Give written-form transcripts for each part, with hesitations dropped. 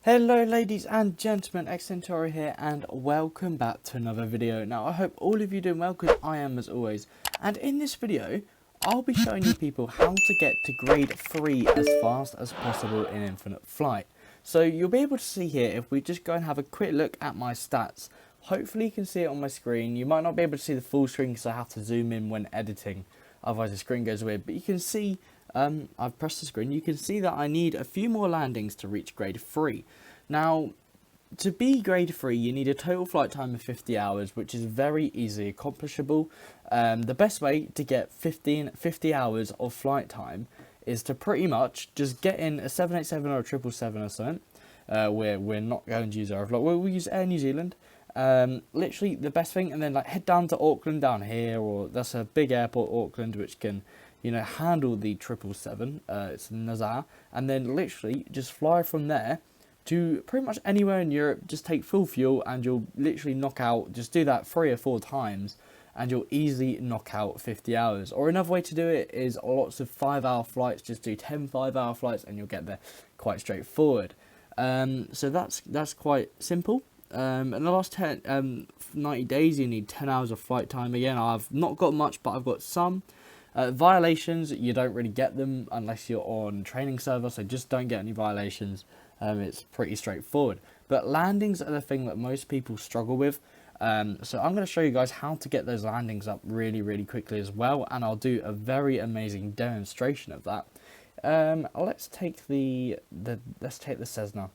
Hello ladies and gentlemen, Xcentori here and welcome back to another video. Now I hope all of you doing well because I am as always. And in this video, I'll be showing you people how to get to grade 3 as fast as possible in infinite flight. So you'll be able to see here if we just go and have a quick look at my stats. Hopefully you can see it on my screen. You might not be able to see the full screen because I have to zoom in when editing. Otherwise the screen goes weird. But you can see I've pressed the screen, you can see that I need a few more landings to reach grade 3. Now, to be grade 3, you need a total flight time of 50 hours, which is very easily accomplishable. The best way to get 50 hours of flight time is to pretty much just get in a 787 or a 777 or something. We're not going to use Aeroflot, we'll use Air New Zealand. Literally the best thing, and then like head down to Auckland down here, or that's a big airport, Auckland, which can handle the 777, it's Nazar, and then literally just fly from there to pretty much anywhere in Europe. Just take full fuel and you'll literally knock out, just do that 3 or 4 times and you'll easily knock out 50 hours. Or another way to do it is lots of 5-hour flights, just do 10 5-hour flights and you'll get there quite straightforward. So that's quite simple. In the last 90 days you need 10 hours of flight time. Again, I've not got much, but I've got some. Violations, you don't really get them unless you're on training server, so just don't get any violations. It's pretty straightforward. But landings are the thing that most people struggle with. So I'm going to show you guys how to get those landings up really quickly as well, and I'll do a very amazing demonstration of that. Let's take the Cessna.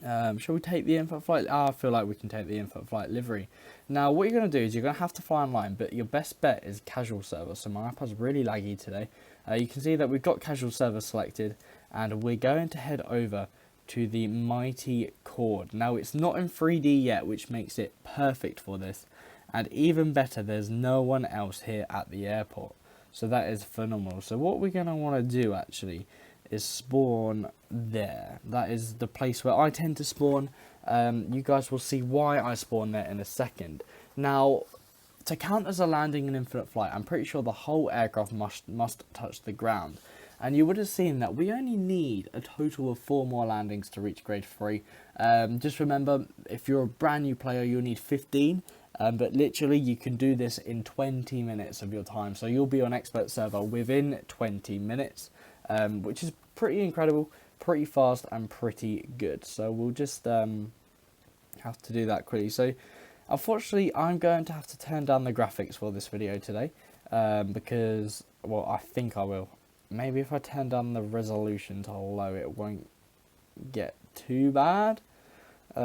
Shall we take the infinite flight? I feel like we can take the infinite flight livery. Now what you're going to do is you're going to have to fly online, but your best bet is casual server. So my iPad's really laggy today. You can see that we've got casual server selected and we're going to head over to the mighty chord. Now it's not in 3D yet, which makes it perfect for this, and even better, there's no one else here at the airport, so that is phenomenal. So what we're going to want to do actually is spawn there. That is the place where I tend to spawn. You guys will see why I spawn there in a second. Now, to count as a landing in infinite flight, I'm pretty sure the whole aircraft must touch the ground. And you would have seen that we only need a total of 4 more landings to reach grade 3. Just remember, if you're a brand new player, you'll need 15. But literally, you can do this in 20 minutes of your time. So you'll be on expert server within 20 minutes, which is pretty incredible, pretty fast, and pretty good. So we'll just have to do that quickly. So unfortunately, I'm going to have to turn down the graphics for this video today because, well, I think I will. Maybe if I turn down the resolution to low, it won't get too bad. We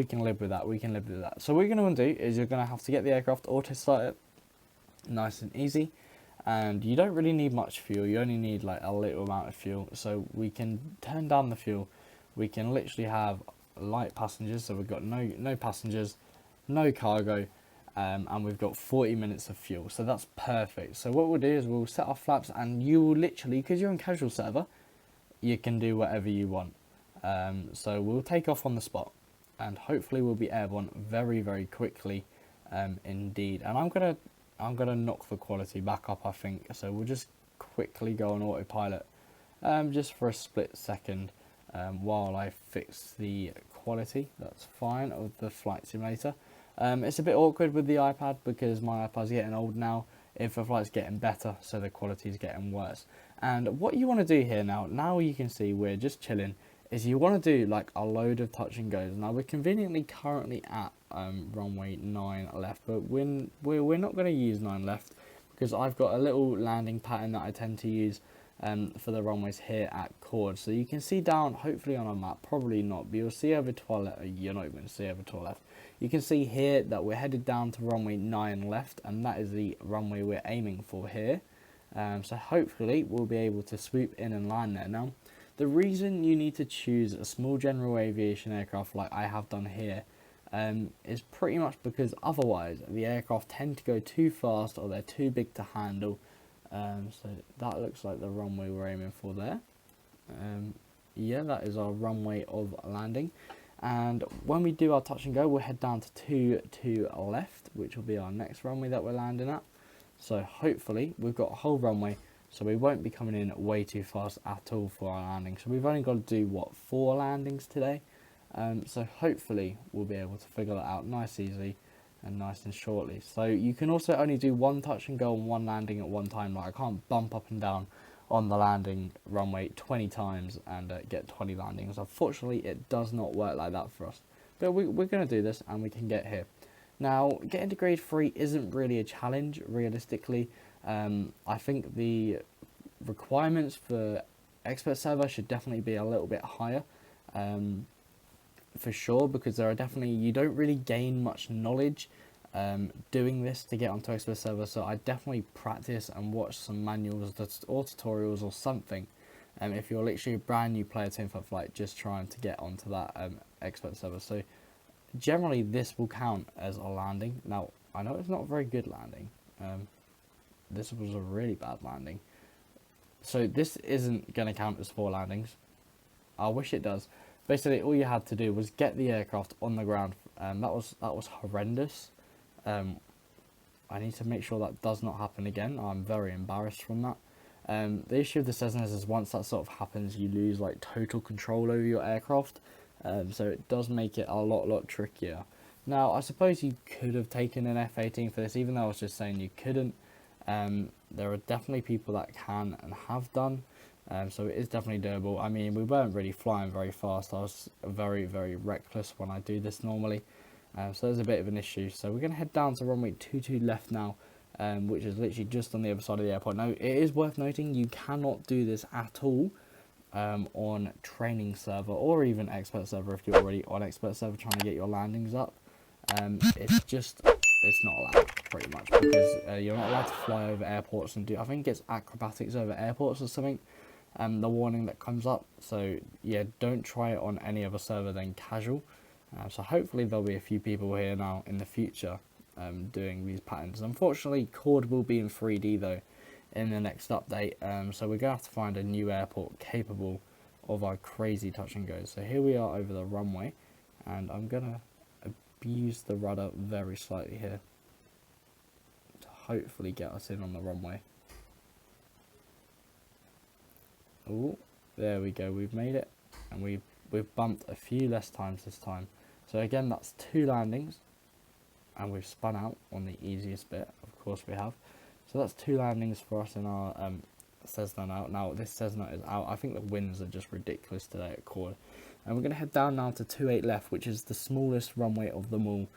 can live with that. We can live with that. So what you're going to do is you're going to have to get the aircraft auto started, nice and easy, and you don't really need much fuel. You only need like a little amount of fuel. So we can turn down the fuel. We can literally have light passengers. So we've got no passengers, no cargo. And we've got 40 minutes of fuel, so that's perfect. So what we'll do is we'll set our flaps, and you will literally, because you're on casual server, you can do whatever you want. So we'll take off on the spot, and hopefully we'll be airborne very quickly, indeed. And I'm gonna knock the quality back up, I think. So we'll just quickly go on autopilot, just for a split second, while I fix the quality. That's fine of the flight simulator. It's a bit awkward with the iPad because my iPad's getting old now. Infinite flight's getting better, so the quality's getting worse. And what you want to do here now you can see we're just chilling, is you want to do like a load of touch and goes. Now we're conveniently currently at runway 9 left, but we're not going to use 9 left because I've got a little landing pattern that I tend to use for the runways here at chord. So you can see down, hopefully on a map, probably not, but you'll see over to our left. You're not going to see over to our left. You can see here that we're headed down to runway 9 left, and that is the runway we're aiming for here. So hopefully we'll be able to swoop in and land there. Now, the reason you need to choose a small general aviation aircraft like I have done here is pretty much because otherwise the aircraft tend to go too fast or they're too big to handle. So that looks like the runway we're aiming for there. Yeah, that is our runway of landing. And when we do our touch and go, we'll head down to 2 to left, which will be our next runway that we're landing at. So hopefully we've got a whole runway so we won't be coming in way too fast at all for our landing. So we've only got to do, what, 4 landings today? So hopefully we'll be able to figure that out nice easy and nice and shortly. So you can also only do 1 touch and go and 1 landing at one time. Like, I can't bump up and down on the landing runway 20 times and get 20 landings. Unfortunately, it does not work like that for us. But we're going to do this and we can get here. Now, getting to grade 3 isn't really a challenge, realistically. I think the requirements for expert server should definitely be a little bit higher, for sure, because there are definitely, you don't really gain much knowledge doing this to get onto expert server. So I definitely practice and watch some manuals or tutorials or something. If you're literally a brand new player to Infinite Flight, just trying to get onto that expert server. So generally this will count as a landing. Now, I know it's not a very good landing. This was a really bad landing. So this isn't going to count as 4 landings. I wish it does. Basically, all you had to do was get the aircraft on the ground. That was horrendous. I need to make sure that does not happen again. I'm very embarrassed from that. The issue of the Cessnas is once that sort of happens, you lose like total control over your aircraft. So it does make it a lot trickier. Now, I suppose you could have taken an F-18 for this, even though I was just saying you couldn't. There are definitely people that can and have done. So it is definitely doable. I mean, we weren't really flying very fast. I was very reckless when I do this normally. So there's a bit of an issue. So we're going to head down to runway 22 left now, which is literally just on the other side of the airport. Now, it is worth noting you cannot do this at all on training server or even expert server if you're already on expert server trying to get your landings up. It's not allowed, pretty much, because you're not allowed to fly over airports and do, I think it's acrobatics over airports or something, the warning that comes up. So yeah, don't try it on any other server than casual. So hopefully there'll be a few people here now in the future doing these patterns. Unfortunately, Chord will be in 3D though in the next update, so we're going to have to find a new airport capable of our crazy touch and goes. So here we are over the runway, and I'm going to abuse the rudder very slightly here to hopefully get us in on the runway. Oh, there we go, we've made it, and we've bumped a few less times this time. So again, that's 2 landings, and we've spun out on the easiest bit, of course we have. So that's 2 landings for us in our Cessna now. Now this Cessna is out. I think the winds are just ridiculous today at Chord. And we're going to head down now to 28 left, which is the smallest runway of them all.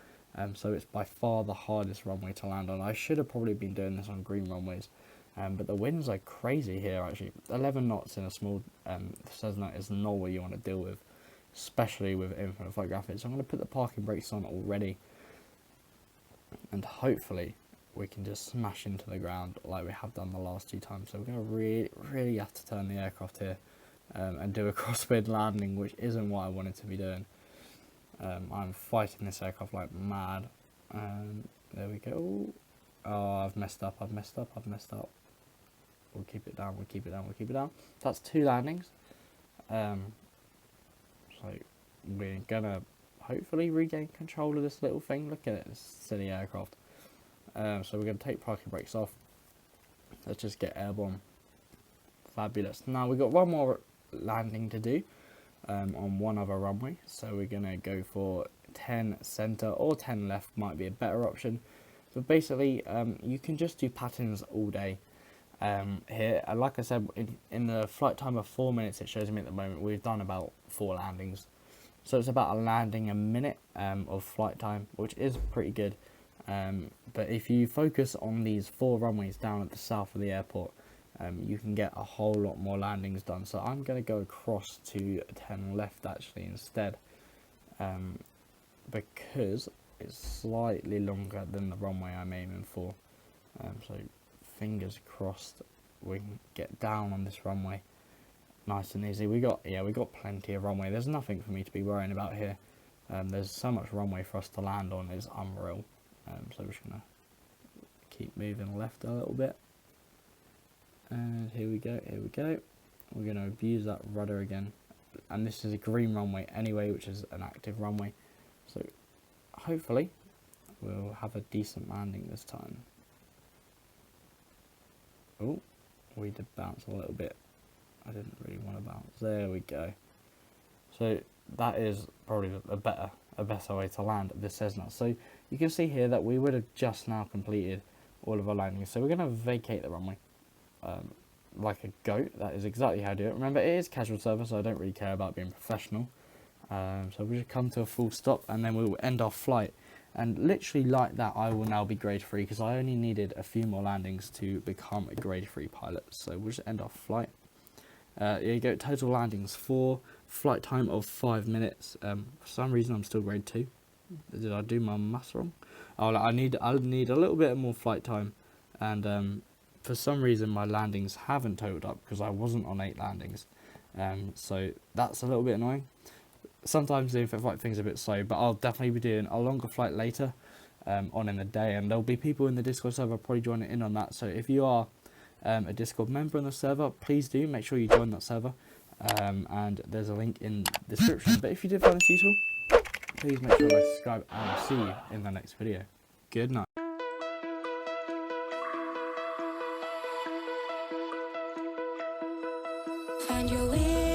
So it's by far the hardest runway to land on. I should have probably been doing this on green runways. But the winds are crazy here actually. 11 knots in a small Cessna is not what you want to deal with, especially with Infinite Flight graphics. So I'm going to put the parking brakes on already, and hopefully we can just smash into the ground like we have done the last 2 times. So we're going to really have to turn the aircraft here and do a crosswind landing, which isn't what I wanted to be doing. I'm fighting this aircraft like mad. There we go. Oh, I've messed up. We'll keep it down. That's 2 landings. So we're gonna hopefully regain control of this little thing. Look at it, this silly aircraft. So we're gonna take parking brakes off. Let's just get airborne. Fabulous. Now we've got 1 more landing to do on 1 other runway. So we're gonna go for 10 center or 10 left, might be a better option. But basically, you can just do patterns all day. Here, and like I said, in the flight time of 4 minutes it shows me at the moment, we've done about 4 landings, so it's about a landing a minute of flight time, which is pretty good. But if you focus on these 4 runways down at the south of the airport, you can get a whole lot more landings done. So I'm going to go across to 10 left actually instead, because it's slightly longer than the runway I'm aiming for. So fingers crossed we can get down on this runway nice and easy. We got plenty of runway. There's nothing for me to be worrying about here. There's so much runway for us to land on, it's unreal. So we're just gonna keep moving left a little bit, and here we go. We're gonna abuse that rudder again, and this is a green runway anyway, which is an active runway, so hopefully we'll have a decent landing this time. Oh, We did bounce a little bit. I didn't really want to bounce. There we go. So that is probably a better way to land this Cessna. So you can see here that we would have just now completed all of our landings. So we're going to vacate the runway like a goat. That is exactly how I do it. Remember, it is casual service, so I don't really care about being professional. So we just come to a full stop and then we will end our flight. And literally like that, I will now be grade 3 because I only needed a few more landings to become a grade 3 pilot. So we'll just end our flight. Here you go, total landings 4, flight time of 5 minutes. For some reason I'm still grade 2. Did I do my maths wrong? Oh, I need a little bit more flight time, and for some reason my landings haven't totaled up because I wasn't on 8 landings. So that's a little bit annoying. Sometimes the flight thing's a bit slow, but I'll definitely be doing a longer flight later on in the day, and there'll be people in the Discord server probably joining in on that. So if you are a Discord member on the server, please do make sure you join that server, and there's a link in the description. But if you did find this useful, please make sure to subscribe, and I'll see you in the next video. Good night. Find your way.